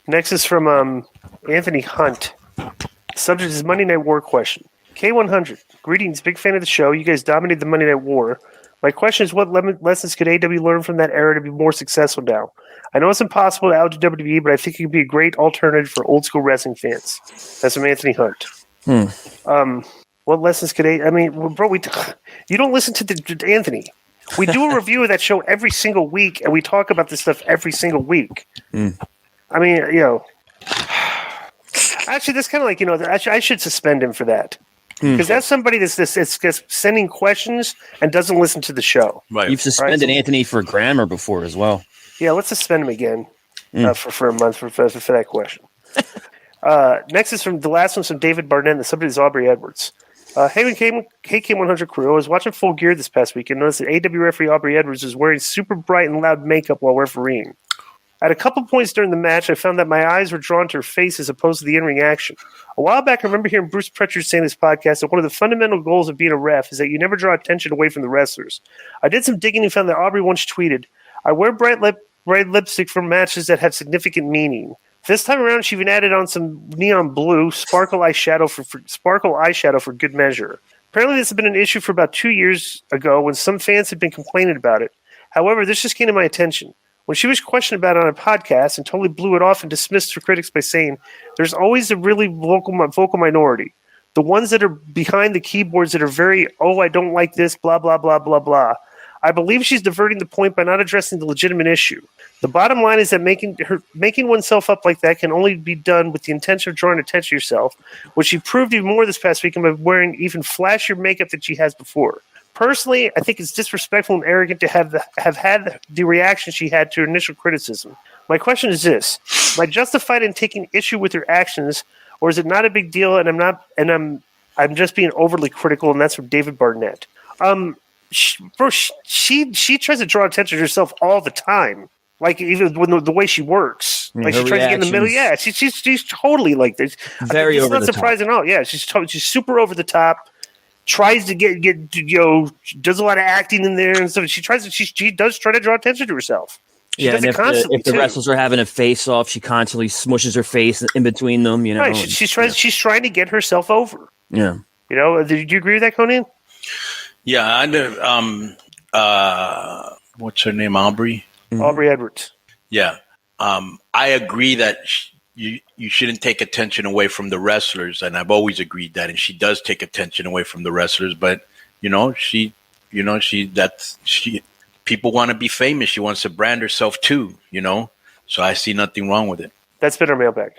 Next is from Anthony Hunt. Subject is Monday Night War question. K100. Greetings. Big fan of the show. You guys dominated the Monday Night War. My question is, what lessons could AW learn from that era to be more successful now? I know it's impossible to outdo WWE, but I think it could be a great alternative for old school wrestling fans. That's from Anthony Hunt. What lessons could I mean, bro, you don't listen to Anthony. We do a review of that show every single week, and we talk about this stuff every single week. I mean, actually, that's kind of like, I should suspend him for that. Because that's somebody that's sending questions and doesn't listen to the show. Right. You've suspended Anthony for grammar before as well. Yeah, let's suspend him again for a month for that question. Next is the last one's from David Barnett. The subject is Aubrey Edwards. Hey, K100 crew. I was watching Full Gear this past week and noticed that AW referee Aubrey Edwards was wearing super bright and loud makeup while refereeing. At a couple points during the match, I found that my eyes were drawn to her face as opposed to the in-ring action. A while back, I remember hearing Bruce Pritchard say in this podcast that one of the fundamental goals of being a ref is that you never draw attention away from the wrestlers. I did some digging and found that Aubrey once tweeted, I wear bright lipstick for matches that have significant meaning. This time around, she even added on some neon blue sparkle eyeshadow for good measure. Apparently, this has been an issue for about 2 years ago when some fans had been complaining about it. However, this just came to my attention. When she was questioned about it on a podcast and totally blew it off and dismissed her critics by saying, there's always a really vocal minority. The ones that are behind the keyboards that are very, I don't like this, blah, blah, blah, blah, blah. I believe she's diverting the point by not addressing the legitimate issue. The bottom line is that making oneself up like that can only be done with the intention of drawing attention to yourself, which she proved even more this past weekend by wearing even flashier makeup than she has before. Personally, I think it's disrespectful and arrogant to have had the reaction she had to her initial criticism. My question is this: am I justified in taking issue with her actions, or is it not a big deal? And I'm just being overly critical, and that's from David Barnett. She tries to draw attention to herself all the time, like even when the way she works, like she tries to get in the middle. Yeah, she's totally like this. Very over the top. It's not surprising at all. Yeah, she's super over the top. Tries to get does a lot of acting in there and stuff. She does try to draw attention to herself. She does it constantly. If the wrestlers are having a face off, she constantly smushes her face in between them. Right. She's trying to get herself over. Yeah. Did you agree with that, Konnan? Yeah, I know. What's her name? Aubrey. Mm-hmm. Aubrey Edwards. Yeah. I agree that you shouldn't take attention away from the wrestlers, and I've always agreed that, and she does take attention away from the wrestlers. But people want to be famous. She wants to brand herself too. So I see nothing wrong with it. That's been our mailbag.